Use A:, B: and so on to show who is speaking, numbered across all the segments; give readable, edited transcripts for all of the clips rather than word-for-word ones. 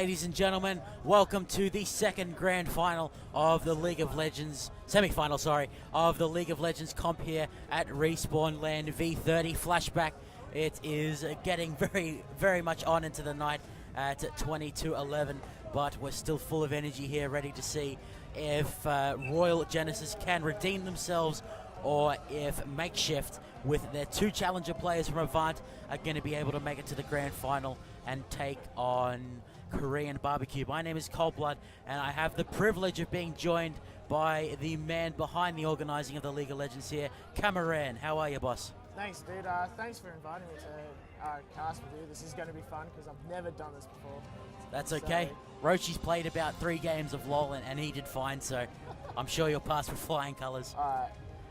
A: ladies and gentlemen, welcome to the second grand final of the League of Legends, semi-final, sorry, of the League of Legends comp here at Respawn LAN V30 Flashback. It is getting very much on into the night at 20-11, but we're still full of energy here, ready to see if Royal Genesis can redeem themselves or if Makeshift, with their two challenger players from Avant, are going to be able to make it to the grand final and take on Korean Barbecue. My name is Coldblood, and I have the privilege of being joined by the man behind the organising of the League of Legends here, Cameron. How are you, boss?
B: Thanks, dude. Thanks for inviting me to cast with you. This is going to be fun because I've never done this before.
A: That's okay. Roshi's played about 3 games of LoL and he did fine, so I'm sure you'll pass with flying colours.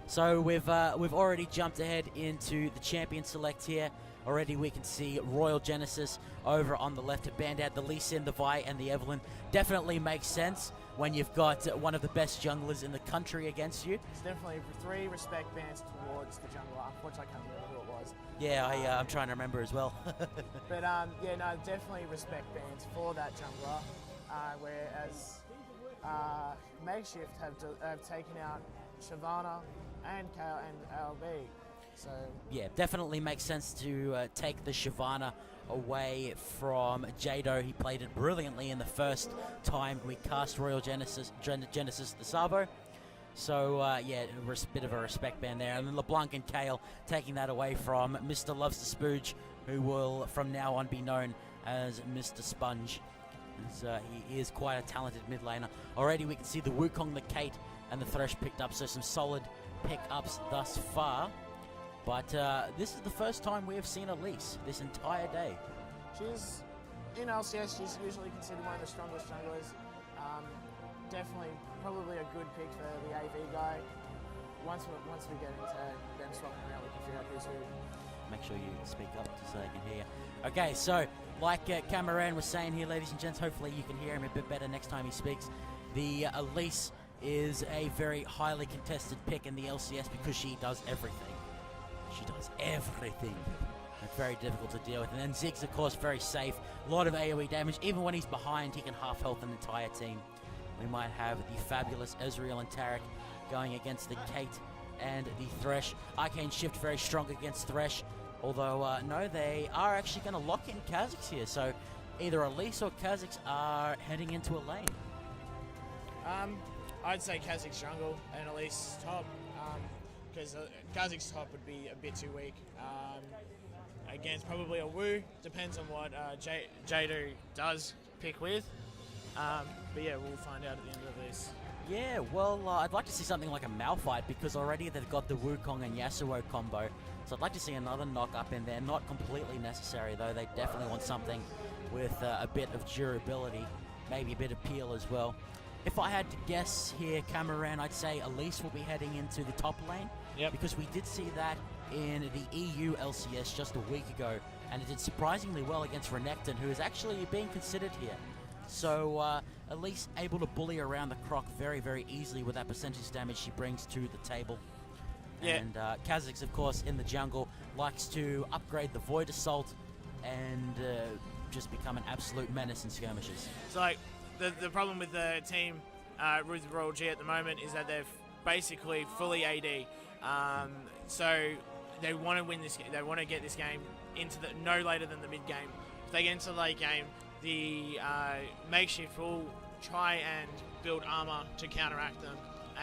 A: So we've already jumped ahead into the champion select here. Already we can see Royal Genesis over on the left to band out the Lee Sin, the Vi, and the Evelynn. Definitely makes sense when you've got one of the best junglers in the country against you.
B: It's definitely 3 respect bands towards the jungler. Unfortunately, I can't remember who it was.
A: Yeah, I'm trying to remember as well.
B: But yeah, no, definitely respect bands for that jungler. Whereas Makeshift have taken out Shyvana and Kayle and LB. So
A: yeah, definitely makes sense to take the Shyvana away from Jado. He played it brilliantly in the first time we cast Royal Genesis the Sabo. So yeah, a bit of a respect band there. And then LeBlanc and Kayle taking that away from Mr. Loves to Spooge, who will from now on be known as Mr. Sponge. As, he is quite a talented mid laner. Already we can see the Wukong, the Kate, and the Thresh picked up, so some solid pickups thus far. But this is the first time we have seen Elise this entire day.
B: She's, in LCS, she's usually considered one of the strongest junglers. Definitely, probably a good pick for the AV guy. Once we get into them swapping around, we can figure out who's who.
A: Make sure you speak up so they can hear you. Okay, so like Cameron was saying here, ladies and gents, hopefully you can hear him a bit better next time he speaks. The Elise is a very highly contested pick in the LCS because she does everything. She does everything. It's very difficult to deal with. And then Ziggs, of course, very safe. A lot of AoE damage. Even when he's behind, he can half health an entire team. We might have the fabulous Ezreal and Taric going against the Kate and the Thresh. Arcane Shift very strong against Thresh. Although, no, they are actually going to lock in Kha'Zix here. So either Elise or Kha'Zix are heading into a lane.
B: I'd say Kha'Zix jungle and Elise top. Because Kha'Zix top would be a bit too weak against probably a Wu. Depends on what Jado does pick with. But yeah, we'll find out at the end of this.
A: Yeah, well, I'd like to see something like a Malphite because already they've got the Wukong and Yasuo combo. So I'd like to see another knock up in there. Not completely necessary though. They definitely want something with a bit of durability, maybe a bit of peel as well. If I had to guess here, Cameron, I'd say Elise will be heading into the top lane.
B: Yep. Because
A: we did see that in the EU LCS just a week ago, and it did surprisingly well against Renekton, who is actually being considered here. So Elise able to bully around the Croc very easily with that percentage damage she brings to the table.
B: Yeah.
A: And Kha'Zix, of course, in the jungle, likes to upgrade the Void Assault and just become an absolute menace in skirmishes.
B: So like, the problem with the team with Royal G at the moment is that they're basically fully AD. So they want to win this game. They want to get this game into the no later than the mid game. If they get into the late game, the Makeshift will try and build armor to counteract them,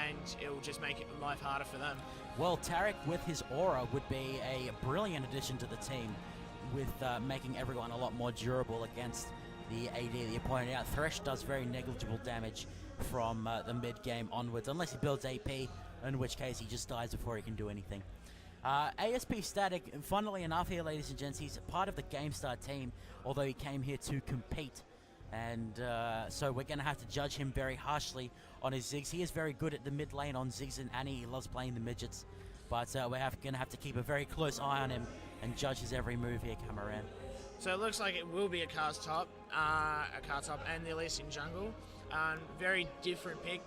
B: and it will just make life harder for them.
A: Well, Taric with his aura would be a brilliant addition to the team, with making everyone a lot more durable against the AD that you pointed out. Thresh does very negligible damage from the mid game onwards, unless he builds AP, in which case he just dies before he can do anything. ASP Static, funnily enough here, ladies and gents, he's part of the GameStar team, although he came here to compete. And so we're going to have to judge him very harshly on his Ziggs. He is very good at the mid lane on Ziggs and Annie. He loves playing the midgets. But we're going to have to keep a very close eye on him and judge his every move here, Cameron.
B: So it looks like it will be a cast top and the Elise in jungle. Very different pick.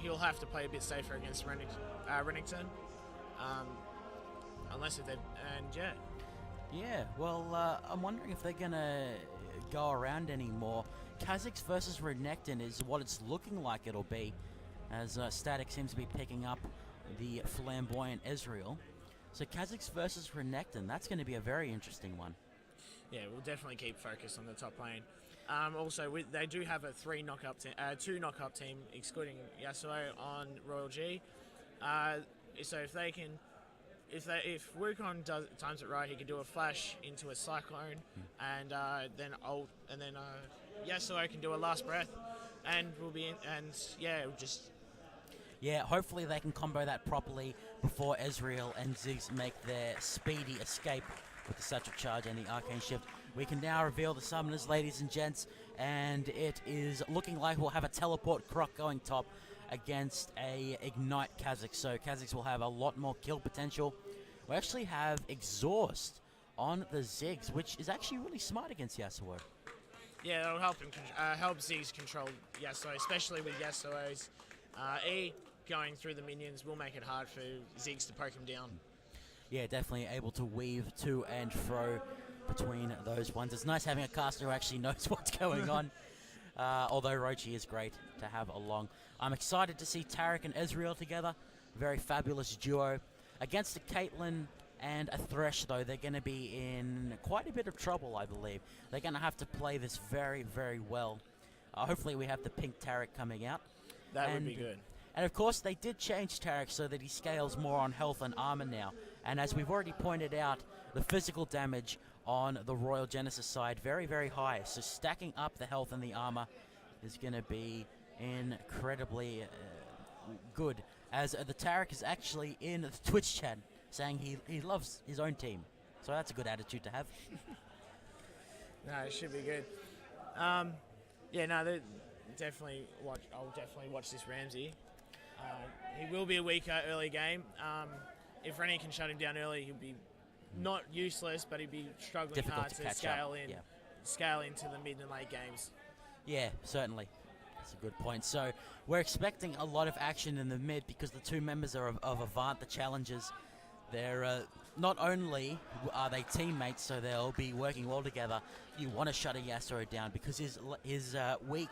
B: He'll have to play a bit safer against Renekton. Unless if they... And yeah.
A: Yeah, well, I'm wondering if they're going to go around anymore. Kazakhs versus Renekton is what it's looking like it'll be, as Static seems to be picking up the flamboyant Ezreal. So Kazakhs versus Renekton, that's going to be a very interesting one.
B: Yeah, we'll definitely keep focus on the top lane. Also, they do have a two knockup team, excluding Yasuo on Royal G. So if Wukong times it right, he can do a flash into a cyclone, and then Yasuo can do a last breath, and we'll be in, and yeah,
A: Yeah, hopefully they can combo that properly before Ezreal and Ziggs make their speedy escape with the Satchel Charge and the Arcane Shift. We can now reveal the summoners, ladies and gents, and it is looking like we'll have a teleport Croc going top against a Ignite Kha'Zix. So Kha'Zix will have a lot more kill potential. We actually have Exhaust on the Ziggs, which is actually really smart against Yasuo.
B: yeah, that'll help him help Ziggs control Yasuo, especially with Yasuo's E going through the minions will make it hard for Ziggs to poke him down.
A: Yeah, definitely able to weave to and fro between those ones. It's nice having a caster who actually knows what's going on. Although Rochi is great to have along. I'm excited to see Taric and Ezreal together. Very fabulous duo. Against a Caitlyn and a Thresh, though, they're going to be in quite a bit of trouble, I believe. They're going to have to play this very, very well. Hopefully we have the pink Taric coming out.
B: That would be good.
A: And of course, they did change Taric so that he scales more on health and armor now. And as we've already pointed out, the physical damage on the Royal Genesis side, very, very high. So stacking up the health and the armor is going to be incredibly good. As the Taric is actually in the Twitch chat saying he loves his own team. So that's a good attitude to have.
B: No, it should be good. Definitely watch. I'll definitely watch this Ramsey. He will be a weaker early game. If Rennie can shut him down early, he'll be not useless, but he'd be struggling
A: Difficult
B: hard
A: to
B: to scale
A: up.
B: in,
A: Yeah.
B: scale into the mid and late games.
A: Yeah, certainly. That's a good point. So we're expecting a lot of action in the mid because the two members of Avant, the challengers, they're not only are they teammates, so they'll be working well together. You want to shut a Yasuo down because his weak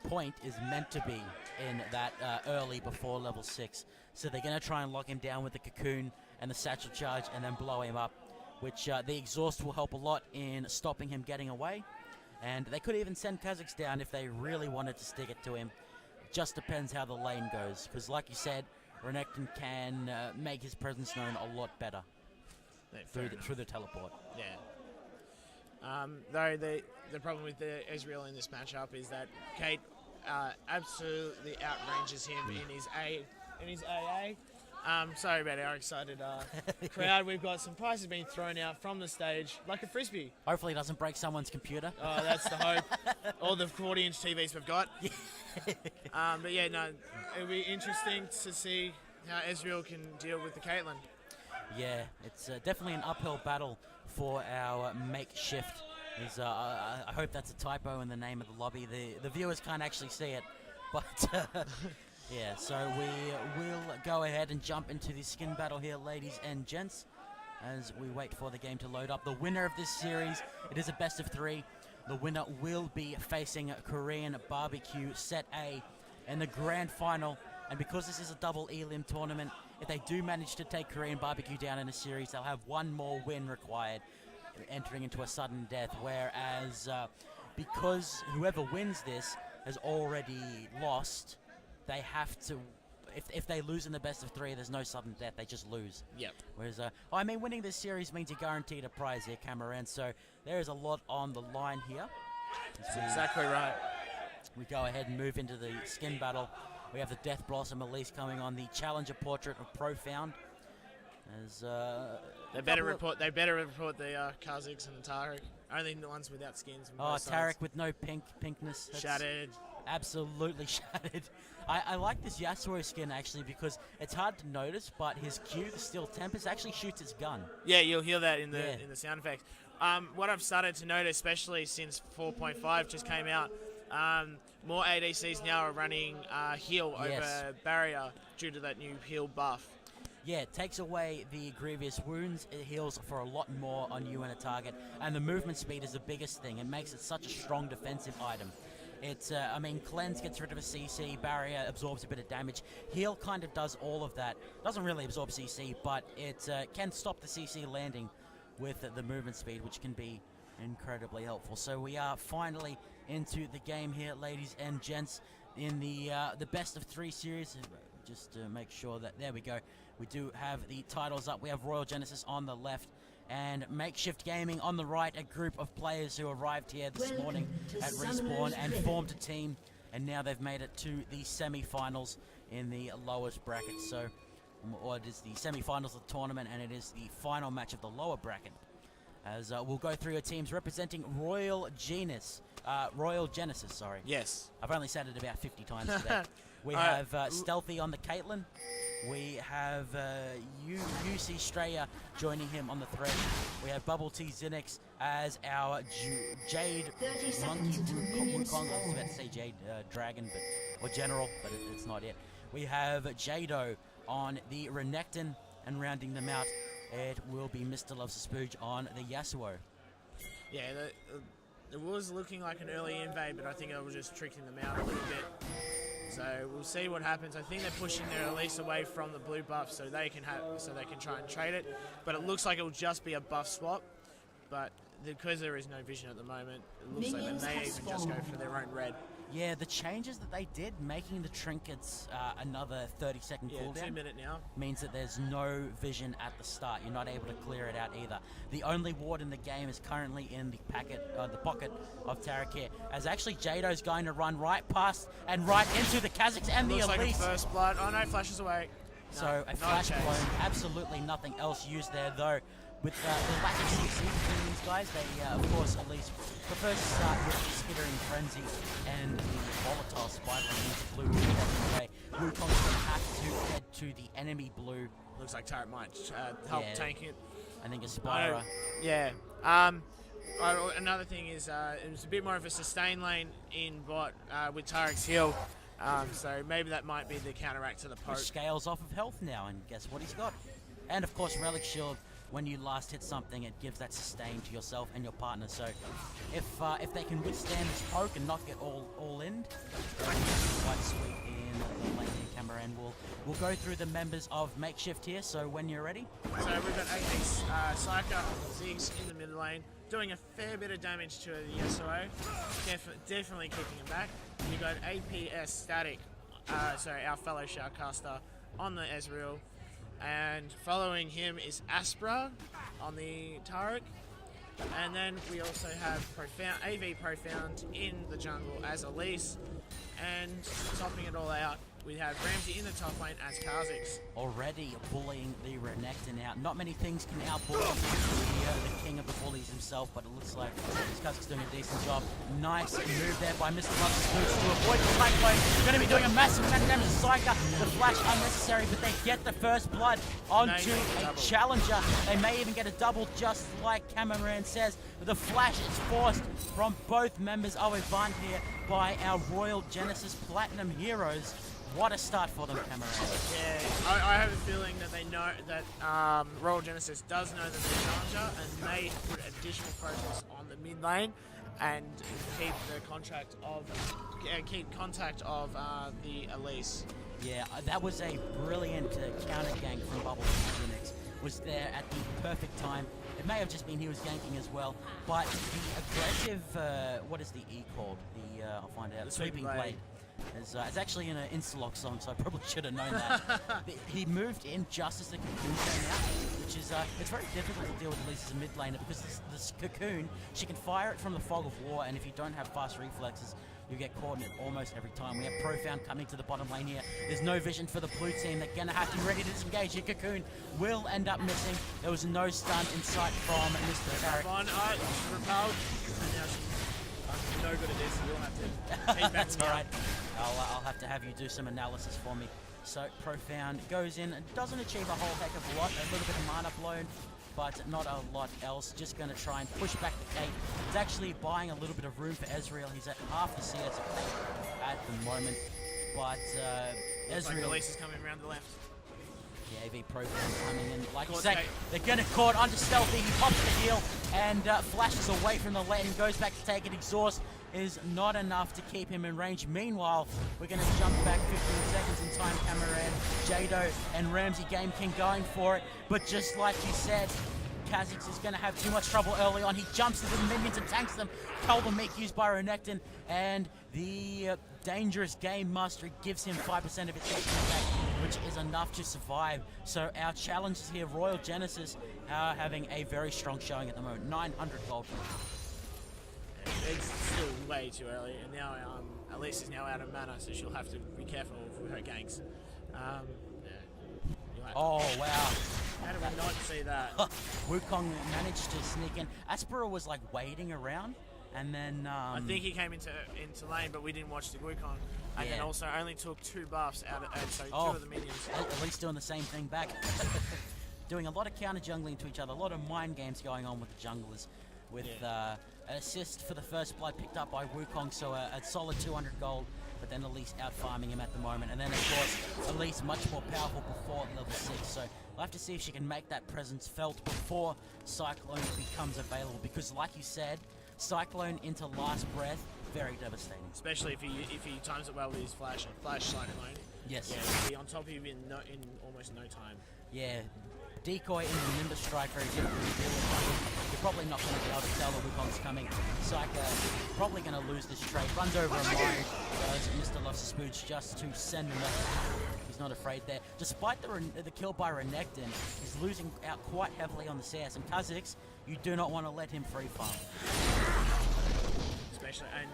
A: point is meant to be in that early before level 6. So they're going to try and lock him down with the Cocoon and the Satchel Charge and then blow him up, which the Exhaust will help a lot in stopping him getting away. And they could even send Kha'Zix down if they really wanted to stick it to him. Just depends how the lane goes, because like you said, Renekton can make his presence known a lot better through the teleport.
B: Yeah. Though the problem with the Ezreal in this matchup is that Kate absolutely outranges him in his AA. Sorry about our excited crowd. We've got some prizes being thrown out from the stage like a frisbee.
A: Hopefully it doesn't break someone's computer.
B: Oh, that's the hope. All the 40-inch TVs we've got. But yeah, no, it'll be interesting to see how Ezreal can deal with the Caitlyn.
A: Yeah, it's definitely an uphill battle for our Makeshift. I hope that's a typo in the name of the lobby. The viewers can't actually see it, but yeah. So we will go ahead and jump into the skin battle here, ladies and gents, as we wait for the game to load up. The winner of this series, it is a best of 3. The winner will be facing Korean Barbecue Set A in the grand final. And because this is a double elim tournament, if they do manage to take Korean Barbecue down in a series, they'll have one more win required, entering into a sudden death. Whereas because whoever wins this has already lost, they have to, if they lose in the best of 3, there's no sudden death, they just lose.
B: Yep.
A: Whereas, winning this series means you're guaranteed a prize here, Cameron. So there is a lot on the line here.
B: That's exactly right.
A: We go ahead and move into the skin battle. We have the Death Blossom Elise coming on, the Challenger Portrait of Profound. As
B: They better report the Kha'Zix and the Taric. Only the ones without skins.
A: Taric with no pinkness. That's
B: shattered.
A: Absolutely shattered. I like this Yasuo skin actually because it's hard to notice, but his Q, the Steel Tempest, actually shoots its gun.
B: Yeah, you'll hear that in the sound effects. What I've started to notice, especially since 4.5 just came out, more ADCs now are running heal over barrier due to that new heal buff.
A: Yeah, it takes away the grievous wounds, it heals for a lot more on you and a target, and the movement speed is the biggest thing. It makes it such a strong defensive item. It's, I mean, Cleanse gets rid of a CC, Barrier absorbs a bit of damage, Heal kind of does all of that. Doesn't really absorb CC, but it can stop the CC landing with the movement speed, which can be incredibly helpful. So we are finally into the game here, ladies and gents, in the best of 3 series. Just to make sure that, there we go, we do have the titles up. We have Royal Genesis on the left and Makeshift Gaming on the right, a group of players who arrived here this morning at Respawn and formed a team, and now they've made it to the semi-finals in the lowest bracket. So, or it is the semi-finals of the tournament, and it is the final match of the lower bracket. As we'll go through your teams representing Royal Genesis, sorry.
B: Yes.
A: I've only said it about 50 times today. We have Stealthy on the Caitlyn. We have UC Straya joining him on the Thread. We have Bubble T Zinix as our Jade Monkey Wukong. I was about to say Jade Dragon, or General, but it's not it. We have Jado on the Renekton, and rounding them out, it will be Mr. Loves the Spooge on the Yasuo.
B: Yeah, it was looking like an early invade, but I think I was just tricking them out a little bit. So we'll see what happens. I think they're pushing their Elise away from the blue buff so they can try and trade it. But it looks like it'll just be a buff swap. But because there is no vision at the moment, it looks like they may even just go for their own red.
A: Yeah, the changes that they did, making the trinkets another 30-second cooldown,
B: 2 minute now,
A: means that there's no vision at the start. You're not able to clear it out either. The only ward in the game is currently in the pocket of Tarakir, as actually Jado's going to run right past and right into the Kazakhs and the Elise.
B: Looks like a first blood. Oh no, flashes away.
A: So a flash blown, absolutely nothing else used there though. With the lack of CC between these guys, they, of course, at least prefer to start with the Skittering Frenzy and the Volatile Spiraling into blue away. Wukong's going to have to head to the enemy blue.
B: Looks like Tarek might help tank it.
A: I think Aspira.
B: Yeah. Another thing is it was a bit more of a sustain lane in bot with Tarek's heal. So maybe that might be the counteract to the poke.
A: Which scales off of health now, and guess what he's got? And of course, Relic Shield. When you last hit something, it gives that sustain to yourself and your partner. So if they can withstand this poke and not get all in, quite sweet in the lane camera. And we'll go through the members of Makeshift here. So when you're ready. So
B: we've got Apex, Psyker, Ziggs in the mid lane, doing a fair bit of damage to the Yasuo. Definitely keeping him back. You've got APS Static, our fellow Shoutcaster on the Ezreal. And following him is Aspra on the Tarek. And then we also have AV Profound in the jungle as Elise. And topping it all out, we have Ramsey in the top lane as Kha'Zix.
A: Already bullying the Renekton out. Not many things can out-bully the king of the bullies himself, but it looks like Kha'Zix doing a decent job. Nice move there by Mr. Luxus to avoid the cyclone. Going to be doing a massive amount of damage to Psyker. The flash unnecessary, but they get the first blood onto a challenger. They may even get a double, just like Cameron says. But the flash is forced from both members of Avant here by our Royal Genesis Platinum heroes. What a start for them, Cameron.
B: Yeah, I have a feeling that they know that Royal Genesis does know that they're challenger and may put additional focus on the mid lane and keep contact of the Elise.
A: Yeah, that was a brilliant counter gank from Bubble Unix. Was there at the perfect time. It may have just been he was ganking as well, but the aggressive, what is the E called? I'll find out.
B: The
A: Sweeping Blade. It's actually in an Instalock song, so I probably should have known that. He moved in just as the Cocoon came out, which is, it's very difficult to deal with Elise as a mid laner because this Cocoon, she can fire it from the Fog of War, and if you don't have fast reflexes, you get caught in it almost every time. We have Profound coming to the bottom lane here. There's no vision for the blue team. They're going to have to be ready to disengage. Your Cocoon will end up missing. There was no stun in sight from Mr. Tarek.
B: Repelled. And now she's no good at this. You'll have to take back.
A: That's all right. I'll have to have you do some analysis for me. So Profound goes in, doesn't achieve a whole heck of a lot, a little bit of mana blown, but not a lot else. Just going to try and push back the Kate. He's actually buying a little bit of room for Ezreal. He's at half the CS of Kate at the moment, but Ezreal...
B: Like Elise is coming around the left.
A: The AV program coming in. Like you
B: Caught
A: say,
B: stealth.
A: they're going to caught under stealthy. He pops the heal and flashes away from the lane and goes back to take it. Exhaust is not enough to keep him in range. Meanwhile, we're going to jump back 15 seconds in time. Cameron, Jado, and Ramsey Game King going for it. But just like you said, Kha'Zix is going to have too much trouble early on. He jumps into the minions and tanks them. Calvin Meek used by Renekton, and the dangerous Game Master gives him 5% of his HP back, which is enough to survive. So our challengers here, Royal Genesis, are having a very strong showing at the moment. 900 gold.
B: It's still way too early, and now Elise is now out of mana, so she'll have to be careful with her ganks.
A: Oh, wow.
B: How did we not see that?
A: Wukong managed to sneak in. Aspera was like waiting around, and then
B: I think he came into lane, but we didn't watch the Wukong. And then also only took 2 buffs out of, so 2 of the minions.
A: At least doing the same thing back. Doing a lot of counter jungling to each other, a lot of mind games going on with the junglers. With an assist for the first blood picked up by Wukong, so a solid 200 gold. But then Elise out farming him at the moment, and then of course Elise much more powerful before level 6. So we'll have to see if she can make that presence felt before Cyclone becomes available. Because like you said, Cyclone into Last Breath, very devastating.
B: Especially if he times it well with his flash Cyclone.
A: Yes.
B: Yeah, he'll be on top of you in almost no time.
A: Yeah. Decoy into the Nimbus Strike, very difficult to deal with. You're probably not going to be able to tell the Wukong's coming. Psycho probably going to lose this trade. Runs over a mine, does Mr. Loftus-Spooch just to send him up. He's not afraid there. Despite the kill by Renekton, he's losing out quite heavily on the CS. And Kha'Zix, you do not want to let him free farm.
B: Especially, and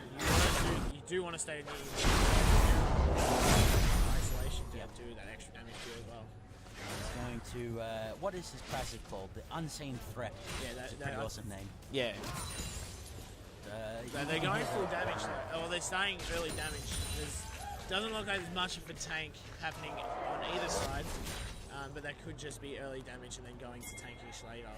B: you do want to stay near isolation to do that extra damage to you as well.
A: He's going to, what is his passive called? The Unseen Threat.
B: Yeah,
A: It's a pretty awesome name.
B: Yeah. They're going full damage though. Or they're staying early damage. Doesn't look like there's much of a tank happening on either side, but that could just be early damage and then going to tankish later.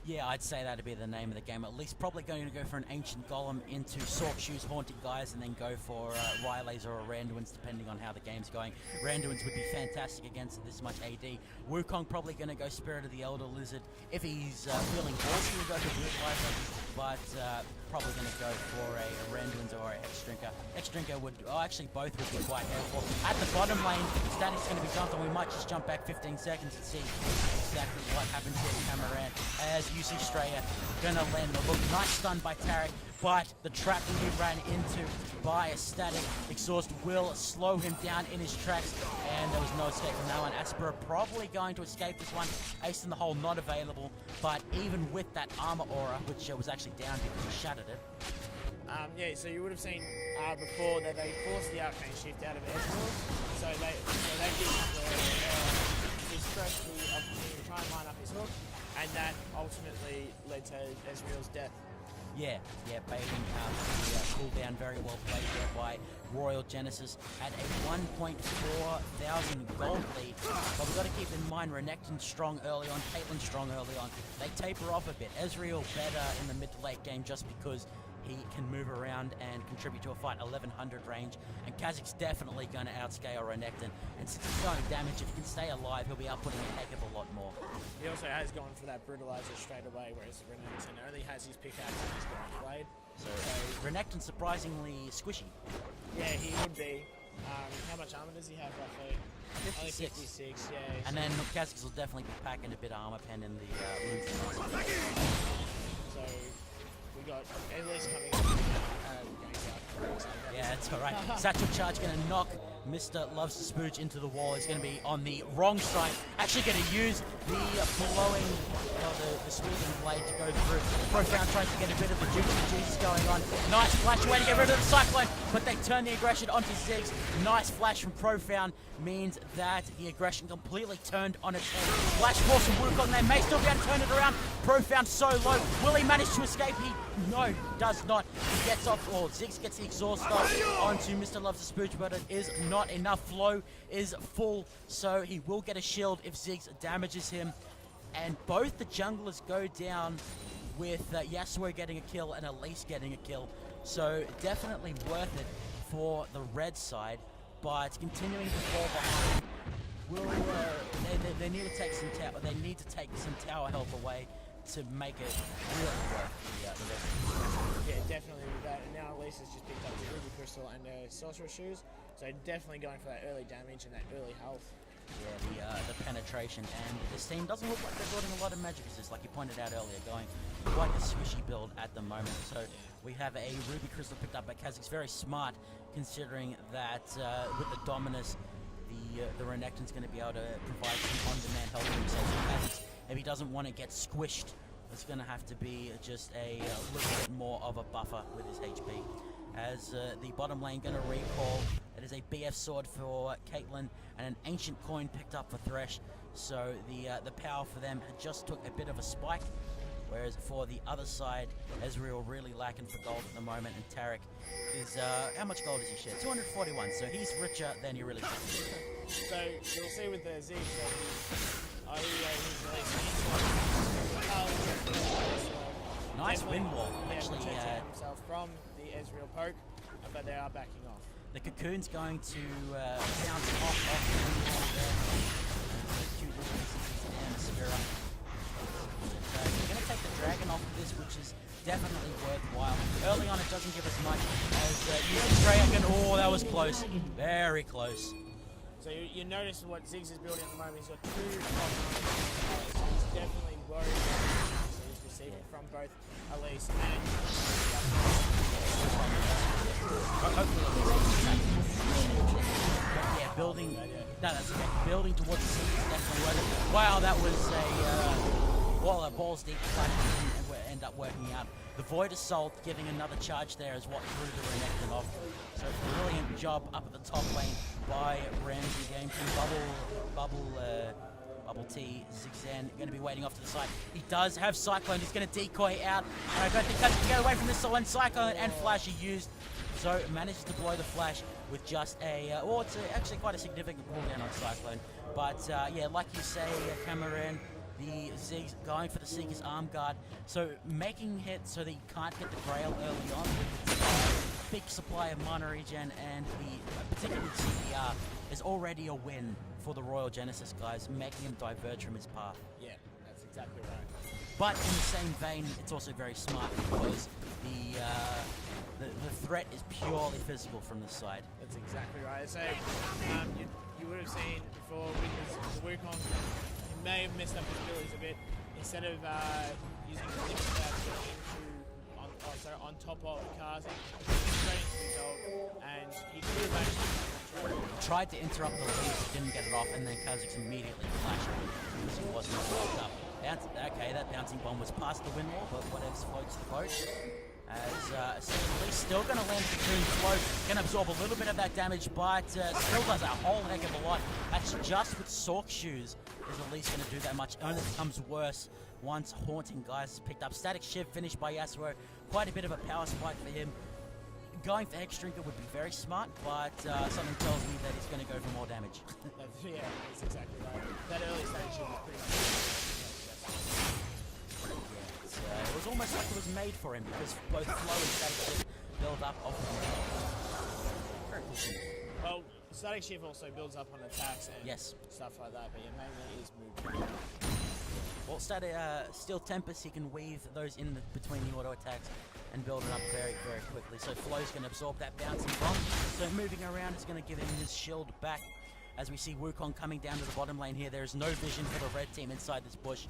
A: Yeah, I'd say that'd be the name of the game. At least probably going to go for an Ancient Golem into Sork Shoes Haunted Guys and then go for Rylays or Randuins depending on how the game's going. Randuins would be fantastic against this much AD. Wukong probably going to go Spirit of the Elder Lizard. If he's feeling ballsy, he'll go for Blue Fire, but probably going to go for a Randuins or a X-Drinker. X-Drinker would, actually both would be quite helpful. At the bottom lane, Static's going to be jumped and we might just jump back 15 seconds and see exactly what happens here to Cameron as UC Straya gonna land the look. Nice stun by Tarek, but the trap that he ran into by a Static exhaust will slow him down in his tracks, and there was no escape from that one. Aspera probably going to escape this one. Ace in the hole not available, but even with that armor aura, which was actually down because he shattered it.
B: Yeah, so you would have seen before that they forced the arcane shift out of Ezreal, so they give his first the opportunity to try and line up his hook, and that ultimately led to Ezreal's death.
A: Yeah, baiting the cooldown very well played there by Royal Genesis at a 1.4 thousand gold lead. But we've got to keep in mind Renekton strong early on, Caitlyn strong early on. They taper off a bit. Ezreal better in the mid to late game just because he can move around and contribute to a fight, 1100 range. And Kha'Zix definitely going to outscale Renekton. And since he's going damage, if he can stay alive, he'll be outputting a heck of a lot more.
B: He also has gone for that brutalizer straight away, whereas Renekton only has his pickaxe and his Grand Blade.
A: So Renekton's surprisingly squishy.
B: Yeah, he would be. How much armor does he have roughly?
A: 56.
B: Only 56, yeah.
A: And then Kha'Zix will definitely be packing a bit of armor pen in the runes.
B: So we got Elise coming up.
A: Yeah, it's alright. Satchel Charge going to knock Mr. Loves to Spooge into the wall. He's going to be on the wrong side. Actually going to use the blowing, the sweeping blade to go through. Profound tries to get a bit of the juicy Jesus going on. Nice flash way to get rid of the Cyclone, but they turn the aggression onto Ziggs. Nice flash from Profound means that the aggression completely turned on its head. Flash force from Wukong. They may still be able to turn it around. Profound so low. Will he manage to escape? No, does not. He gets off, or Ziggs gets the exhaust off onto Mr. Loves to Spooch, but it is not enough. Flow is full, so he will get a shield if Ziggs damages him. And both the junglers go down with Yasuo getting a kill and Elise getting a kill. So definitely worth it for the red side, but continuing to fall behind will they need to take some tower health away to make it really work the rest of the game.
B: Yeah, definitely with that. And now Lisa's just picked up the Ruby Crystal and Sorcerer Shoes, so definitely going for that early damage and that early health.
A: Yeah, the penetration, and this team doesn't look like they're building a lot of magic resist, like you pointed out earlier, going quite a squishy build at the moment. So we have a Ruby Crystal picked up by Kha'Zix, very smart, considering that with the Dominus, the Renekton's going to be able to provide some on-demand help for himself. So Kha'Zix, if he doesn't want to get squished, it's going to have to be just a little bit more of a buffer with his HP. As the bottom lane going to recall, it is a BF sword for Caitlyn and an ancient coin picked up for Thresh. So the power for them just took a bit of a spike, whereas for the other side, Ezreal really lacking for gold at the moment, and Taric is how much gold does he share? 241. So he's richer than he really should be.
B: So you'll see with the Ziggs that
A: Nice wind wall, actually.
B: Himself from the Ezreal poke, but they are backing off.
A: The Cocoon's going to bounce off the wind wall there. Cute little pieces and Spira. We're going to take the dragon off of this, which is definitely worthwhile. Early on, it doesn't give us much as using dragon. Oh, that was close. Very close.
B: So you notice what Ziggs is building at the moment. He's got two top nines, so he's definitely worried about the chance that he's receiving from both Elise and
A: yeah, building. No, that's okay. Building towards the city is definitely worth it. Wow, that was a balls deep fight and end up working out. The Void Assault giving another charge there is what threw the Renekton off. So brilliant job up at the top lane by Ramsey Game Team. Bubble T, Zigzan going to be waiting off to the side. He does have Cyclone. He's going to decoy out. And I don't think Kha'Zix can get away from this. So when Cyclone and Flash are used, so manages to blow the Flash with just it's actually quite a significant cooldown on Cyclone. But yeah, like you say, Cameron, the Ziggs going for the Seeker's Arm Guard. So making hits so that you can't get the Grail early on with its big supply of mana regen and the particularly CPR is already a win for the Royal Genesis guys, making him diverge from his path.
B: Yeah, that's exactly right.
A: But in the same vein, it's also very smart because the threat is purely physical from this side.
B: That's exactly right. So you would have seen before with the Wukong, he may have messed up his abilities a bit. Instead of using the different on top of Kha'Zix, straight into his ult, and he could have actually
A: tried to interrupt the lead, didn't get it off, and then Kha'Zix immediately flashed him because he wasn't locked up. Okay, that bouncing bomb was past the wind wall, but whatever floats the boat. As Elise still going to land the Cocoon float, can absorb a little bit of that damage, but still does a whole heck of a lot. That's just with Sork Shoes is Elise going to do that much. Only becomes worse once Haunting Guys is picked up. Static Shiv finished by Yasuo. Quite a bit of a power spike for him. Going for Hex Drinker would be very smart, but something tells me that he's going to go for more damage.
B: Yeah, that's exactly right. That early Static Shiv was pretty
A: much. It was almost like it was made for him because both Flow and Static Shiv build up off of him. Very cool.
B: Well, Static Shiv also builds up on attacks and stuff like that, but yeah, mainly is movement.
A: Well, Steel Tempest, he can weave those in between the auto attacks and build it up very, very quickly. So Flow's going to absorb that bouncing bomb. So moving around is going to give him his shield back. As we see Wukong coming down to the bottom lane here, there is no vision for the red team inside this bush.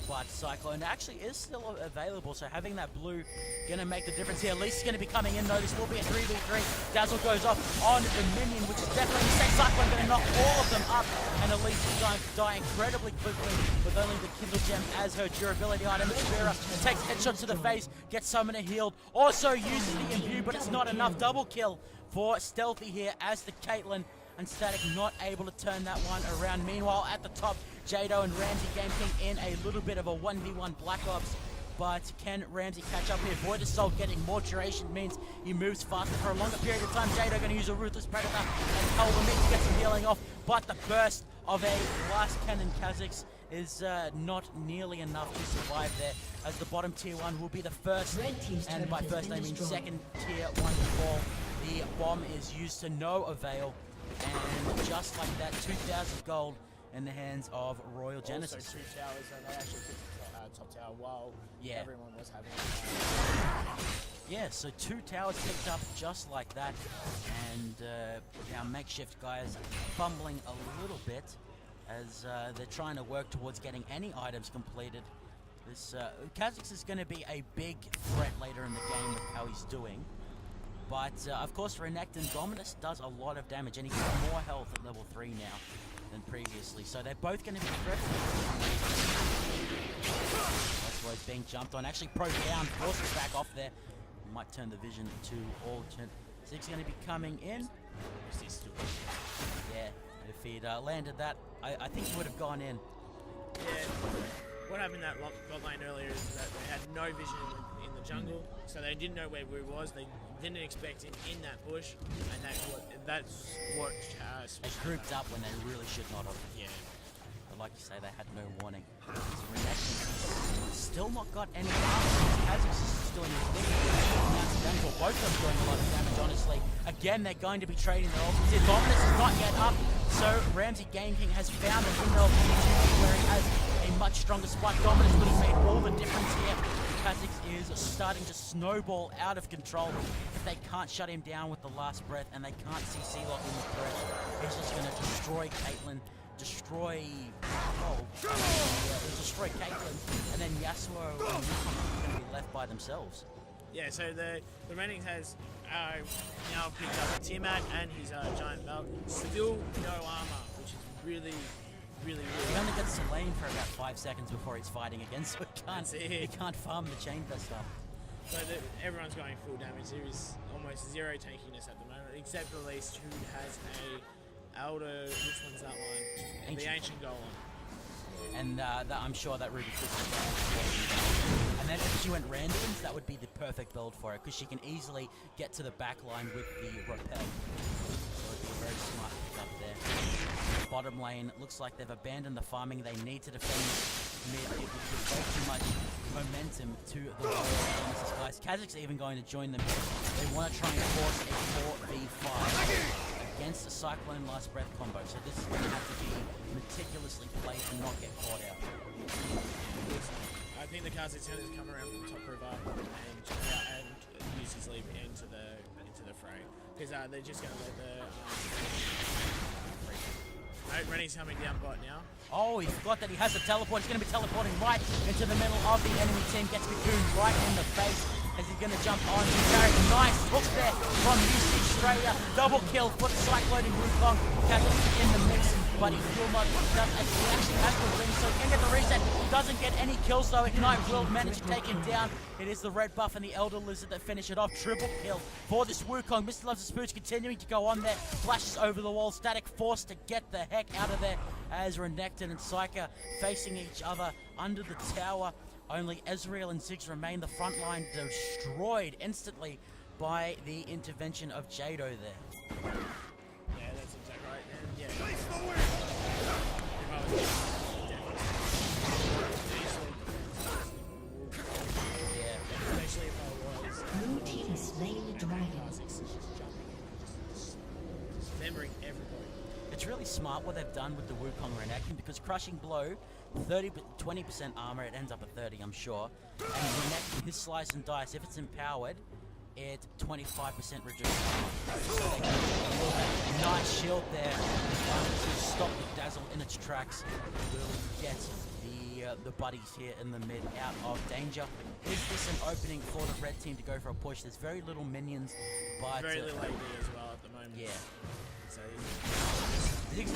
A: But Cyclone actually is still available, so having that blue going to make the difference here. Elise is going to be coming in, though. This will be a 3v3. Dazzle goes off on the minion, which is definitely a mistake. Cyclone going to knock all of them up, and Elise is going to die incredibly quickly with only the Kindle Gem as her durability item. Spira takes headshots to the face, gets Summoner healed, also uses the Imbue, but it's not enough. Double kill for Stealthy here as the Caitlyn. And Static not able to turn that one around. Meanwhile, at the top, Jado and Ramsey Game King in a little bit of a 1v1 Black Ops. But can Ramsey catch up here? Void Assault getting more duration means he moves faster for a longer period of time. Jado going to use a Ruthless Predator and Cull the mid to get some healing off. But the burst of a Blast Cannon Kha'Zix is not nearly enough to survive there, as the bottom tier 1 will be the first, and by first I mean second tier 1 to fall. The bomb is used to no avail. And just like that, 2,000 gold in the hands of Royal Genesis.
B: Also 2 towers, and they actually took top tower while everyone was having
A: Yeah, so 2 towers picked up just like that, and our Makeshift guys fumbling a little bit as they're trying to work towards getting any items completed. This Kha'Zix is going to be a big threat later in the game with how he's doing. But of course, Renekton Dominus does a lot of damage, and he's got more health at level 3 now than previously. So they're both going to be threatened. That's why he's being jumped on. Actually, Pro down, forces back off there. Might turn the vision to all. Zig's going to be coming in. Yeah, if he'd landed that, I think he would have gone in.
B: Yeah. What happened in that bot lane earlier is that they had no vision in the jungle, so they didn't know where we was. They didn't expect him in that bush, and that's what
A: they grouped up when they really should not have.
B: Yeah.
A: But like you say, they had no warning. Still not got any armor. Kha'Zix is still in his thing. Both of them doing a lot of damage, honestly. Again, they're going to be trading their ultimates. Dominus is not yet up, so Ramsey Game King has found a window of opportunity where he has a much stronger spot. Dominus would have made all the difference here. Kha'Zix is starting to snowball out of control. If they can't shut him down with the last breath, and they can't see Sealock in the threat, he's just going to destroy Caitlyn. Destroy Caitlyn, and then Yasuo and Wukong are going to be left by themselves.
B: Yeah, so the Renix has now picked up Tiamat and his giant belt. Still no armor, which is really.
A: He only gets Selene for about 5 seconds before he's fighting again, so he can't farm the chain stuff.
B: So everyone's going full damage. There is almost zero tankiness at the moment, except for least who has a Elder. Which one's that one? The Ancient Golem.
A: And I'm sure that Ruby Crystal. And then if she went randoms, that would be the perfect build for it, because she can easily get to the back line with the repel. So it would be a very smart pick up there. Bottom lane, looks like they've abandoned the farming. They need to defend mid. It would give way too much momentum to the Royal Genesis guys. Kha'Zix even going to join them. They want to try and force a 4v5 against a Cyclone Last Breath combo, so this is going to have to be meticulously played and not get caught out.
B: I think the Kha'Zix is going to come around from the top river and use his leap into the fray, because they're just going to let the Rennie's coming down bot now.
A: Oh, he forgot that he has a teleport. He's going to be teleporting right into the middle of the enemy team. Gets Cocoon right in the face as he's going to jump on. Nice hook there from UC Australia. Double kill for the Cycloning Wukong. Kha'Zix in the mix, but he will not. He actually has the ring, so he can get the reset. Doesn't get any kills though. Ignite will manage to take him down. It is the red buff and the Elder Lizard that finish it off. Triple kill for this Wukong. Mr. Loves the Spooch continuing to go on there. Flashes over the wall. Static forced to get the heck out of there as Renekton and Psyker facing each other under the tower. Only Ezreal and Ziggs remain. The front line destroyed instantly by the intervention of Jado there.
B: Yeah, that's exactly right. And yeah. Especially if I was.
C: Blue team has slain the dragon.
B: Remembering everybody.
A: It's really smart what they've done with the Wukong Renekton, because Crushing Blow, 20% armor, it ends up at 30, I'm sure. And Renekton, his Slice and Dice, if it's empowered, it's 25% reduced armor. So they can build a nice shield there to stop the Dazzle in its tracks. Will get the buddies here in the mid out of danger. Is this an opening for the red team to go for a push? There's very little minions, but
B: very little AD as well at the moment.
A: Yeah.
B: So
A: Ziggs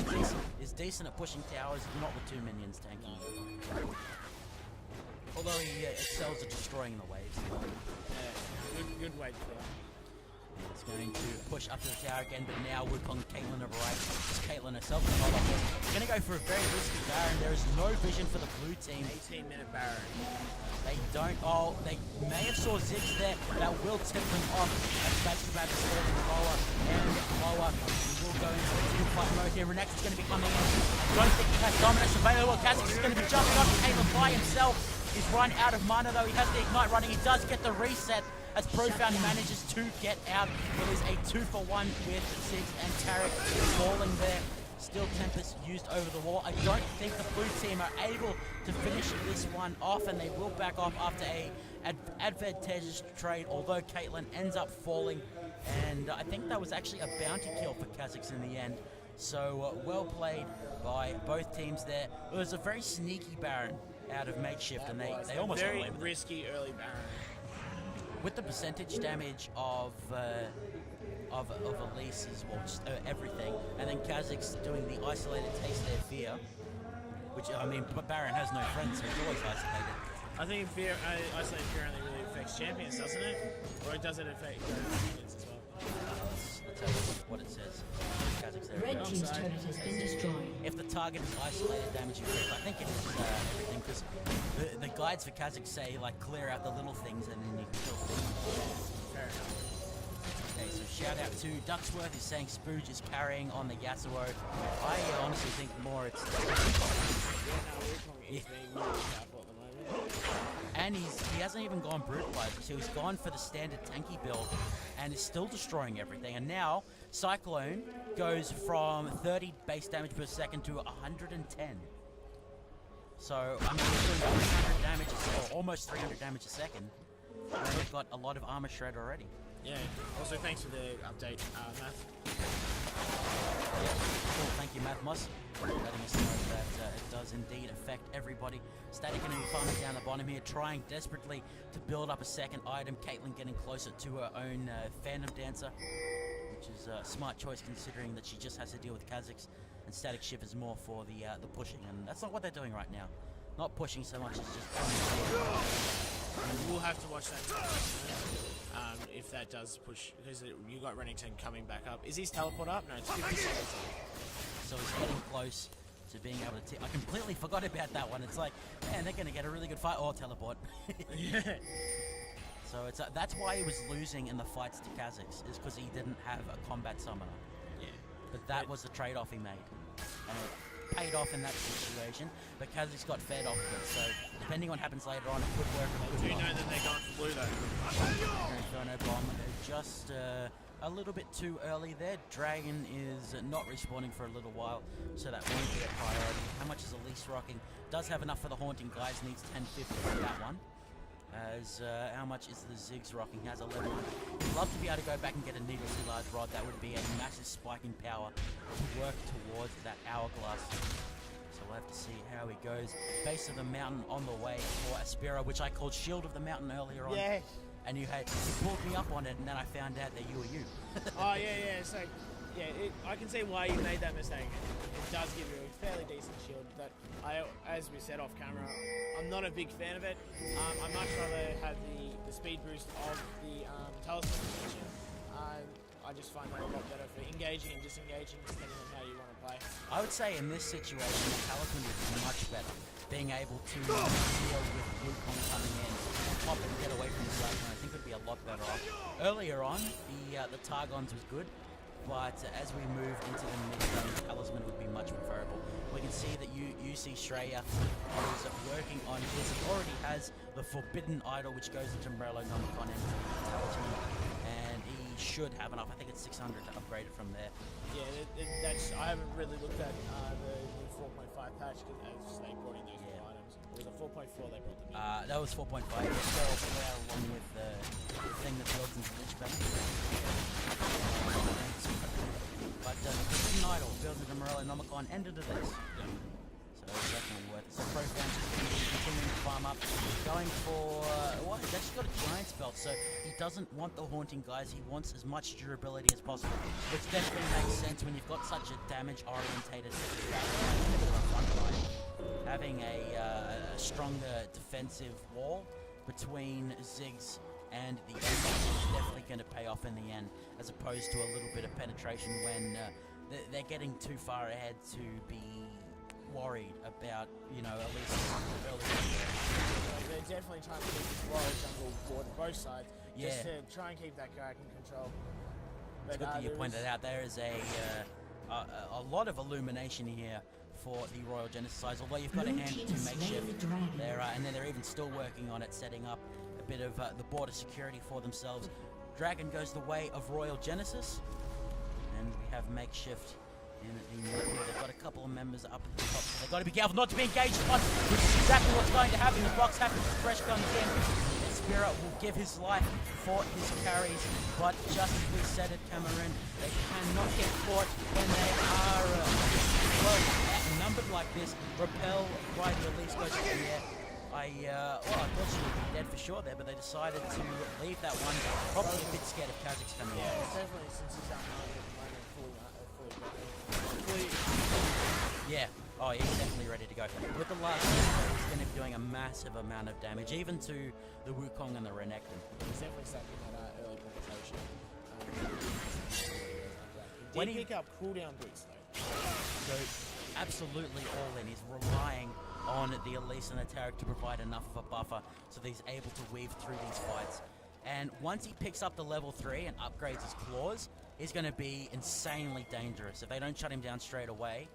A: is decent at pushing towers, not with 2 minions tanking. Although he excels at destroying the waves.
B: yeah, good way to play.
A: He's going to push up to the tower again, but now Wukong and Caitlyn are right. It's Caitlyn herself to hold up. They're going to go for a very risky Baron. There is no vision for the blue team.
B: 18-minute Baron.
A: They don't. Oh, they may have saw Ziggs there. That will tip them off. As Basketball is falling lower and lower. We will go into the team fight mode here. Renekton's going to be coming in. I don't think he has dominance available. Kha'Zix is going to be jumping up Caitlyn by himself. He's run out of mana though. He has the Ignite running. He does get the reset as Profound manages to get out. It is a 2-for-1 with Ziggs and Tarek falling there. Still Tempest used over the wall. I don't think the blue team are able to finish this one off, and they will back off after a advantageous trade, although Caitlyn ends up falling, and I think that was actually a bounty kill for Kha'Zix in the end. So well played by both teams there. It was a very sneaky Baron out of Makeshift, and they almost got away
B: very
A: with it.
B: risky early Baron.
A: With the percentage damage of Elise's, well, just everything, and then Kha'Zix doing the isolated taste their fear, which, I mean, Baron has no friends, so he's always isolated.
B: I think isolated fear only really affects champions, doesn't it? Or does it affect minions as well?
A: Let's have a look at what it says. Kha'Zix there.
C: Red team's turret has been destroyed.
A: If the target is isolated, damage effect, I think it is everything, because the guides for Kha'Zix say, like, clear out the little things and then you can kill things.
B: Fair enough.
A: Okay, so shout out to Ducksworth, who's saying Spooge is carrying on the Yasuo. I honestly think more it's...
B: Yeah, no, Wukong is being really powerful at the moment.
A: And he hasn't even gone brutalizer, so he's gone for the standard tanky build and is still destroying everything. And now Cyclone goes from 30 base damage per second to 110. So I mean, he's doing 300 damage, or almost 300 damage a second. And we've got a lot of armor shred already.
B: Yeah. Also, thanks for the update, Matt.
A: Cool, thank you, Mathmos, letting us know that it does indeed affect everybody. Static and farming down the bottom here, trying desperately to build up a second item. Caitlyn getting closer to her own Phantom Dancer, which is a smart choice considering that she just has to deal with Kha'Zix, and Static Shift is more for the pushing, and that's not what they're doing right now. Not pushing so much as just...
B: We'll have to watch that if that does push, because you got Renekton coming back up. Is his teleport up? No, it's 50 seconds.
A: So he's getting close to being able to... I completely forgot about that one. It's like, man, they're going to get a really good fight. Or teleport.
B: Yeah.
A: So it's that's why he was losing in the fights to Kha'Zix, is because he didn't have a combat summoner.
B: Yeah.
A: But that was the trade-off he made. And it paid off in that situation, but Kha'Zix got fed off of it, so depending on what happens later on, it could work.
B: Do you know that they're going for blue though?
A: Inferno Bomb, just a little bit too early there. Dragon is not respawning for a little while, so that won't be a priority. How much is Elise rocking? Does have enough for the Haunting, guys, needs 1050 for that one. As how much is the Ziggs rocking? Has 1100. I'd love to be able to go back and get a Needle Sea Large Rod. That would be a massive spike in power to work towards that hourglass. So we'll have to see how he goes. Base of the mountain on the way for Aspira, which I called Shield of the Mountain earlier on.
B: Yeah.
A: And you pulled me up on it, and then I found out that you were you.
B: Oh yeah. So yeah, I can see why you made that mistake. It does give you a fairly decent shield, but as we said off camera, I'm not a big fan of it. I'd much rather have the speed boost of the talisman extension. I just find that a lot better for engaging and disengaging, depending on how you want to play.
A: I would say in this situation, the talisman would be much better. Being able to deal with Wukong coming in, pop and get away from the cyclone, I think would be a lot better off. Earlier on, the Targons was good, but as we move into the mid-game, talisman would be much preferable. We can see that UC Shreya is working on his. He already has the Forbidden Idol, which goes into Morello Nomicon and talisman, and he should have enough. I think it's 600 to upgrade it from there.
B: Yeah, that's. I haven't really looked at the 4.5 patch as they brought in those new items. Or was it 4.4 they brought them in?
A: That was 4.5. It's still there along with the thing that builds into Lich Banner. But the Forbidden Idol builds into Morello Nomicon and into this.
B: Yeah.
A: So it's definitely worth it. So Profound just continuing to farm up, going for he's actually got a Giant's Belt, so he doesn't want the Haunting, guys. He wants as much durability as possible, which definitely makes sense when you've got such a damage-orientated front line. Having a stronger defensive wall between Ziggs and the enemy is definitely going to pay off in the end, as opposed to a little bit of penetration when they're getting too far ahead to be worried about, at least early.
B: They're definitely trying to keep this royal jungle board both sides, just to try and keep that Garak in control. But
A: it's good that you pointed out there is a lot of illumination here for the Royal Genesis sides, although you've got to
C: Blue
A: hand it
C: team
A: to
C: slain
A: Makeshift.
C: the dragon.
A: And then they're even still working on it, setting up a bit of the border security for themselves. Dragon goes the way of Royal Genesis, and we have Makeshift in the middle. They've got a couple of members up at the top, so they've got to be careful not to be engaged upon, which is exactly what's going to happen. The box happens, Fresh comes in. Spirit will give his life for his carries, but just as we said at Cameroon, they cannot get caught when they are outnumbered like this. Repel right here, Elise goes up in the air. I thought she would be dead for sure there, but they decided to leave that one. Probably a bit scared of Kazakh's coming
B: Yeah,
A: out.
B: definitely since he's done fully.
A: Yeah. Oh, yeah, he's definitely ready to go. With the last hit, he's going to be doing a massive amount of damage, even to the Wukong and the Renekton.
B: He's definitely stacking that early penetration.
A: When
B: He
A: he-
B: did pick up cooldown boots though.
A: So, absolutely all in. He's relying on the Elise and the Taric to provide enough of a buffer so that he's able to weave through these fights. And once he picks up the level 3 and upgrades his claws, he's going to be insanely dangerous. If they don't shut him down straight away,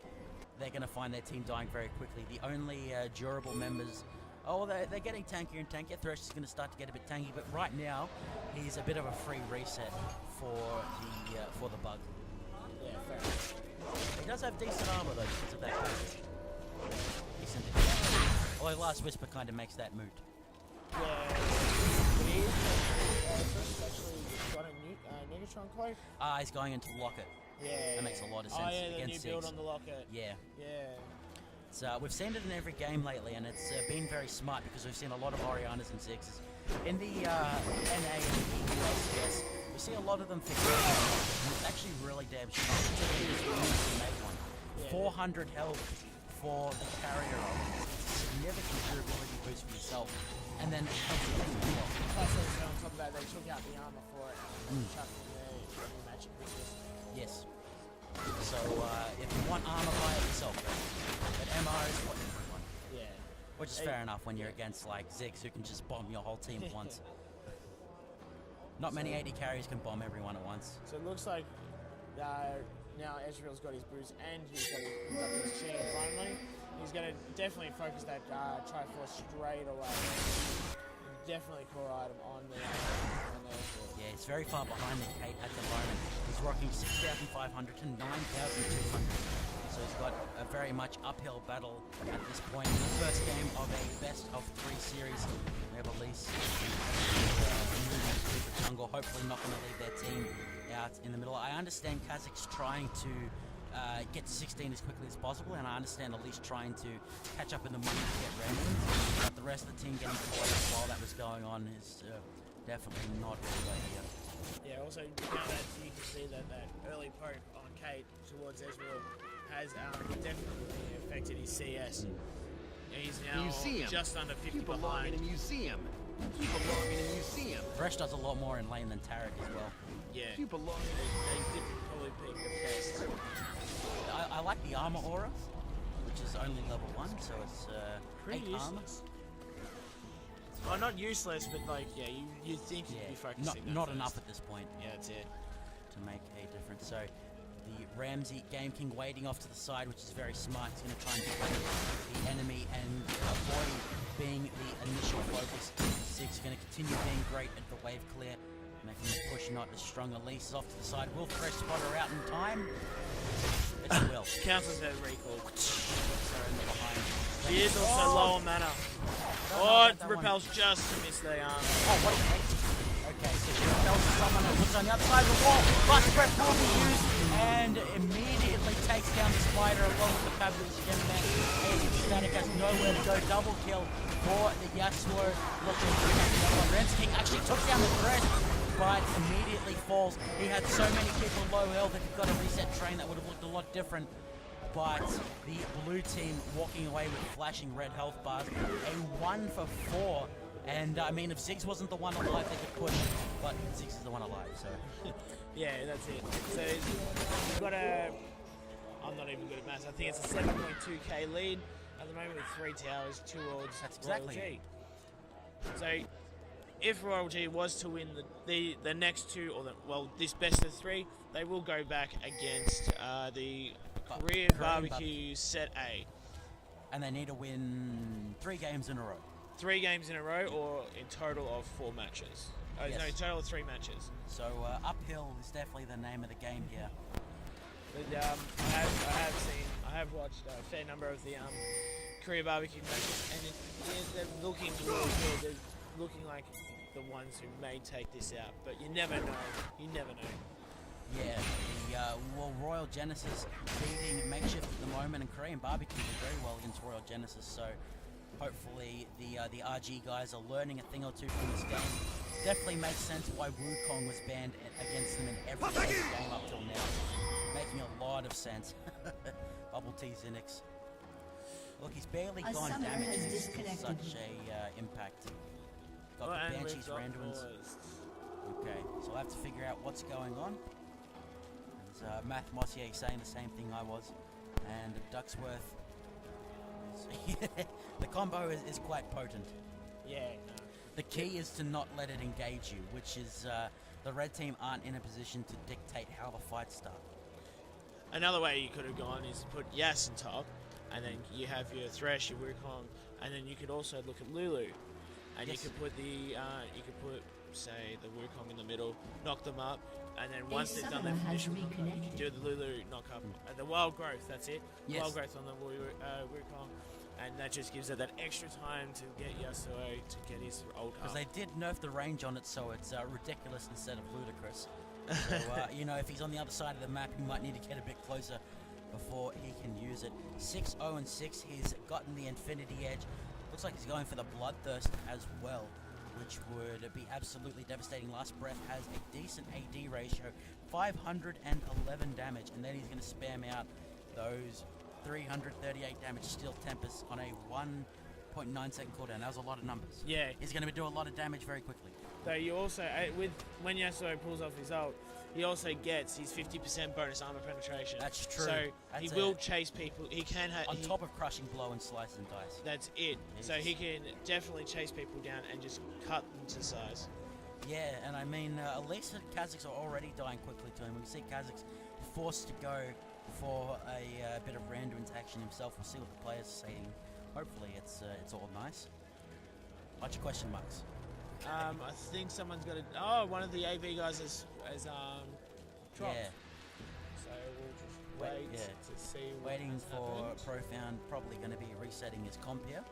A: they're going to find their team dying very quickly. The only durable members... Oh, they're getting tankier and tankier. Thresh is going to start to get a bit tanky, but right now, he's a bit of a free reset for the bug.
B: Yeah, fair enough.
A: He does have decent armor, though, because of that package. Decent defense. Although Last Whisper kind of makes that moot.
B: Yeah, but he is actually got a new Negatron cloak.
A: He's going into Locket.
B: Yeah,
A: That makes a lot of sense
B: Oh yeah, the new
A: against
B: build
A: Ziggs.
B: on the locket.
A: Yeah.
B: Yeah.
A: It's, we've seen it in every game lately, and it's been very smart because we've seen a lot of Orianas and Ziggs. In the NA and the LCS, we see a lot of them for carry, and it's actually really damn strong. Particularly if you use the make one.
B: Yeah.
A: 400 health for the carrier. It's a significant durability boost for yourself, and then it helps you as well.
B: Plus, also on top of that, they took out the armor for it and chucked in the magic business.
A: Yes. So if you want armor, buy it yourself. But MR is what everyone.
B: Yeah.
A: Which is fair enough when you're against like Ziggs who can just bomb your whole team at once. Not many 80 carries can bomb everyone at once.
B: So it looks like now Ezreal's got his boost and he's got his chain finally. He's going to definitely focus that Triforce straight away. Definitely core item on the Ezreal.
A: Yeah, he's very far behind the Kate at the moment. He's rocking 6,500 to 9,200. So he's got a very much uphill battle at this point. In the first game of a best of 3 series, we have Elise moving through the jungle, hopefully not going to leave their team out in the middle. I understand Kazakh's trying to get to 16 as quickly as possible, and I understand Elise trying to catch up in the money to get randoms, but the rest of the team getting caught while that was going on is definitely not a good idea.
B: Yeah, also now that you can see that early poke on Kate towards Ezreal has definitely affected his CS. He's now just under 50 behind.
D: in a museum. You belong in a museum.
A: Thresh does a lot more in lane than Taric as well.
B: Yeah,
D: You belong.
B: they did probably pick the best.
A: I like the armor aura, which is only level 1, so it's
B: Pretty
A: 8 armor.
B: useless. Oh, not useless, but like, yeah, you think you'd be focusing that
A: not
B: first.
A: enough at this point
B: Yeah, that's it.
A: to make a difference. So the Ramsey Game King waiting off to the side, which is very smart. He's going to try and defend the enemy and avoid being the initial focus. Ziggs going to continue being great at the wave clear, making the push not as strong. Elise is off to the side. Will Thresh spot her out in time? It's a will.
B: Counts as a recall.
A: Her in the behind.
B: He is also low on mana. Oh, it repels just to miss the arm.
A: Oh, what a hit. Okay, so she repels someone and puts on the other side of the wall. Fast breath will be used and immediately takes down the spider along with the fabulous gem man. Static has nowhere to go. Double kill for the Yasuo. Looking to catch that one. Renski actually took down the threat, but immediately falls. He had so many people low health. If you've got a reset train, that would have looked a lot different. But the blue team walking away with flashing red health bars. A 1 for 4. And I mean, if Ziggs wasn't the one alive, they could push. But Ziggs is the one alive, so.
B: Yeah, that's it. So you've got a... I'm not even good at maths. I think it's a 7.2k lead at the moment with 3 towers towards
A: That's exactly
B: Royal G. So if Royal G was to win the next 2, or this best of 3, they will go back against the Korean Barbecue set A.
A: And they need to win 3 games in a row.
B: 3 games in a row, or in total of 4 matches? Oh,
A: Yes.
B: no, total of 3 matches.
A: So uphill is definitely the name of the game here.
B: But I have watched a fair number of the Korea Barbecue matches, and they're looking really good. They're looking like the ones who may take this out, but you never know. You never know.
A: Yeah, well, Royal Genesis beating Makeshift at the moment, and Korean Barbecue did very well against Royal Genesis, so hopefully the RG guys are learning a thing or two from this game. Definitely makes sense why Wukong was banned against them in every game up till now. Making a lot of sense. Bubble T Zinix. Look, he's barely
C: A
A: gone
C: summoner
A: damage
C: has
A: in
C: disconnected.
A: such a impact. Got the
B: And
A: Banshees
B: we've got
A: Randuins.
B: paused.
A: Okay, so I'll have to figure out what's going on. There's Math Mossier saying the same thing I was. And Ducksworth. The combo is quite potent.
B: Yeah, no.
A: The key is to not let it engage you, which is the red team aren't in a position to dictate how the fights start.
B: Another way you could have gone is to put Yas on top, and then you have your Thresh, your Wukong, and then you could also look at Lulu, and
A: Yes.
B: you could put say the Wukong in the middle, knock them up, and then once they've done their
C: summoner has
B: finish,
C: reconnected.
B: do the Lulu knock up, the wild growth. That's it.
A: Yes.
B: Wild growth on the Wukong, and that just gives it that extra time to get Yasuo to get his ult
A: Because
B: up.
A: they did nerf the range on it, so it's ridiculous instead of ludicrous. So, if he's on the other side of the map, he might need to get a bit closer before he can use it. 6-0-6, he's gotten the Infinity Edge. Looks like he's going for the Bloodthirst as well, which would be absolutely devastating. Last Breath has a decent AD ratio, 511 damage, and then he's going to spam out those 338 damage Steel Tempest on a 1.9 second cooldown. That was a lot of numbers.
B: Yeah.
A: He's going to do a lot of damage very quickly.
B: Though you also, when Yasuo pulls off his ult, he also gets his 50% bonus armor penetration.
A: That's true.
B: So
A: That's
B: he will chase people. He can have
A: on top of crushing blow and slice and dice.
B: That's it.
A: Yes.
B: So he can definitely chase people down and just cut them to size.
A: Yeah, and I mean, at least the Kazakhs are already dying quickly to him. We see Kazakhs forced to go for a bit of Randuin's action himself. We'll see what the players are saying. Hopefully it's all nice. Bunch of question marks.
B: I think someone's got a. Oh, one of the AV guys has dropped.
A: Yeah,
B: So we'll just wait
A: yeah.
B: to see. What
A: waiting
B: has
A: for
B: happened.
A: Profound, probably going to be resetting his comp here.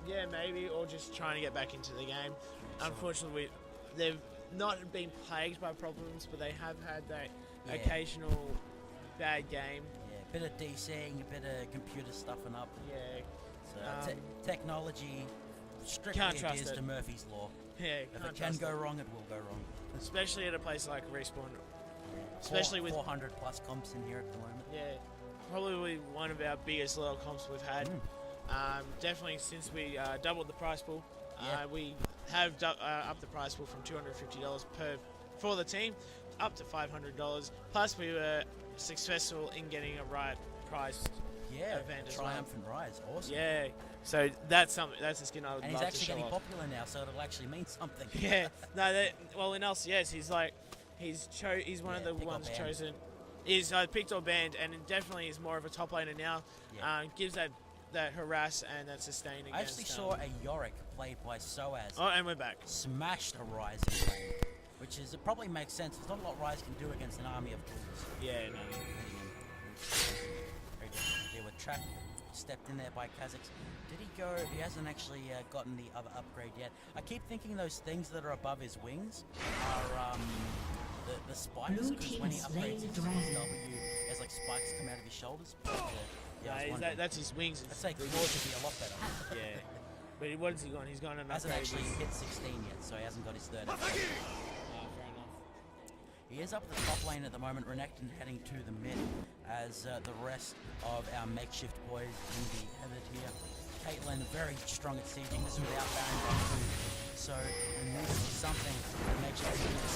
B: Yeah, maybe, or just trying to get back into the game.
A: So-
B: Unfortunately, they've not been plagued by problems, but they have had that
A: Yeah.
B: occasional bad game.
A: Yeah, bit of DCing, a bit of computer stuffing up.
B: Yeah,
A: So technology strictly
B: Can't trust
A: adheres
B: it.
A: to Murphy's Law.
B: yeah.
A: If it can go wrong, it will go wrong.
B: especially at a place like Respawn.
A: Yeah.
B: Especially with
A: 400 plus comps in here at the moment.
B: Yeah, probably one of our biggest little comps we've had. Definitely since we doubled the price pool.
A: Yeah.
B: We have upped the price pool from $250 for the team up to $500. Plus, we were successful in getting a right priced
A: Yeah,
B: event as well.
A: Triumphant Rise, awesome.
B: Yeah, so that's something. That's a skin I would
A: And he's
B: love to
A: actually
B: show
A: getting
B: off.
A: popular now, so it'll actually mean something.
B: Yeah, no, well in LCS he's like he's one of
A: Yeah,
B: the
A: pick or
B: ones
A: ban.
B: chosen. He's picked or banned, and definitely is more of a top laner now.
A: Yeah.
B: Gives that harass and that sustain against.
A: I actually saw a Yorick played by Soaz
B: Oh, and we're back.
A: smashed a Rise in lane, which is it probably makes sense. There's not a lot Rise can do against an army of tools.
B: Yeah, no.
A: Very good. There were Trap stepped in there by Kazakhs. Did he go? He hasn't actually gotten the other upgrade yet. I keep thinking those things that are above his wings are the spikes,
C: Blue
A: because
C: team
A: when he
C: has slain
A: upgrades
C: the
A: his
C: dragon.
A: W, there's like spikes come out of his shoulders. But, yeah, I was
B: Yeah,
A: wondering.
B: that's his wings.
A: I'd say claws would be a lot better.
B: Yeah, but what has he gone? He's gone an
A: Hasn't
B: upgrade.
A: actually hit 16 yet, so he hasn't got his third.
B: Fair enough.
A: He is up at the top lane at the moment, Renekton heading to the mid as the rest of our makeshift boys in the headed here. Caitlyn very strong at sieging, this is without Baron going through. So there needs to be something that makes sure he's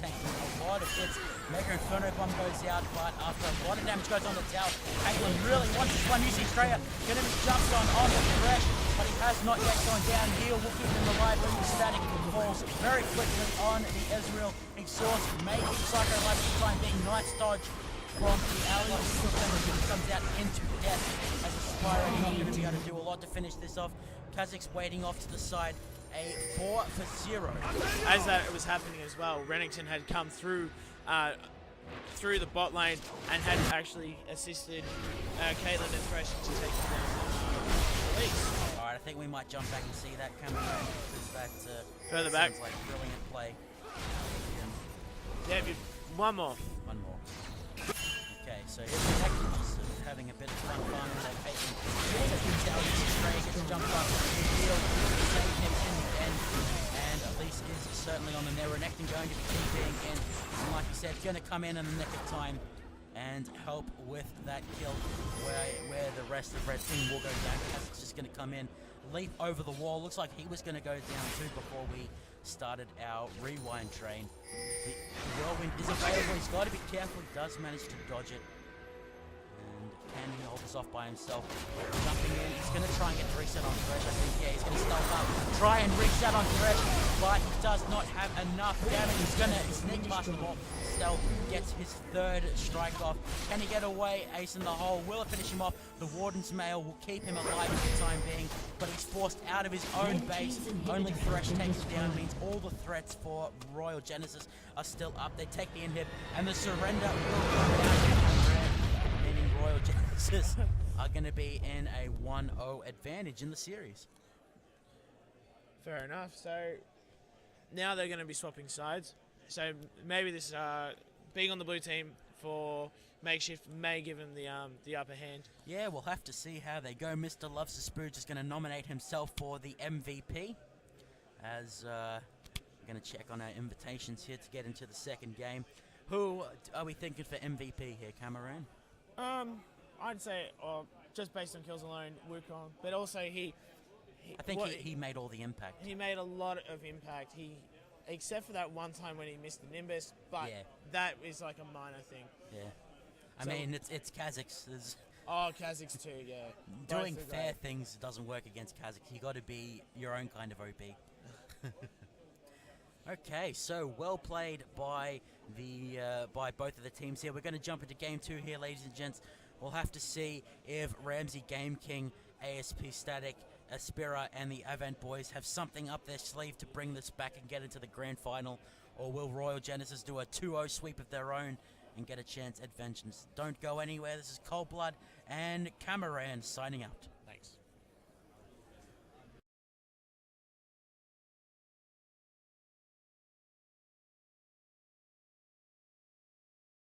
A: taking a lot of hits. Mega Inferno Bomb goes out, but after a lot of damage goes on the tower, Caitlyn really wants this one. UC Straya gonna be jumped on the Thresh, but he has not yet gone down. Heal will keep him alive when the static falls very quickly on the Ezreal exhaust, making Psycho Life for the time being. Nice dodge from the alley. Comes out into death as a Spyro. Not going to be able to do a lot to finish this off. Kazakh's waiting off to the side. A 4-0.
B: As that was happening as well, Rennington had come through through the bot lane and had actually assisted Caitlin and Thresh to take down the leagues.
A: Alright, I think we might jump back and see that coming back to
B: Further back.
A: Sounds like brilliant play.
B: Yeah, one more.
A: One more. Okay, so here's the Hector just having a bit of fun farming that Peyton. Stray gets jumped up. He'll save him in the end. And Elise is certainly on the narrow neck and going to be keeping in. And like you said, going to come in the nick of time and help with that kill where the rest of Red Team will go down. It's just going to come in, leap over the wall. Looks like he was going to go down too before we started our rewind train. The whirlwind is available. He's got to be careful. He does manage to dodge it. And can he hold this off by himself? Jumping in. He's going to try and get the reset on Thresh. I think, yeah, he's going to stealth up. Try and reset on Thresh, but he does not have enough damage. He's going to sneak past the wall. Stealth gets his third strike off. Can he get away? Ace in the hole. Will it finish him off? The Warden's Mail will keep him alive for the time being, but he's forced out of his own base. Only Thresh takes it down. Means all the threats for Royal Genesis are still up. They take the inhib, and the surrender will come down. Meaning Royal Genesis are going to be in a 1-0 advantage in the series.
B: Fair enough. So now they're going to be swapping sides. So maybe this being on the blue team for Makeshift may give him the upper hand.
A: Yeah, we'll have to see how they go. Mr. Loves the Spooge is going to nominate himself for the MVP. As we're going to check on our invitations here to get into the second game. Who are we thinking for MVP here, Cameron?
B: I'd say, just based on kills alone, Wukong. But also I think
A: he made all the impact.
B: He made a lot of impact. Except for that one time when he missed the Nimbus, but
A: yeah,
B: that is like a minor thing.
A: Yeah. I mean, it's Kazakhs.
B: Kazakhs too, yeah.
A: Doing fair things doesn't work against Kazakhs. You got to be your own kind of OP. Okay, so well played by both of the teams here. We're going to jump into game 2 here, ladies and gents. We'll have to see if Ramsey, Game King, ASP Static, Aspira, and the Avant Boys have something up their sleeve to bring this back and get into the grand final, or will Royal Genesis do a 2-0 sweep of their own and get a chance at vengeance? Don't go anywhere. This is Cold Blood and Cameron signing out.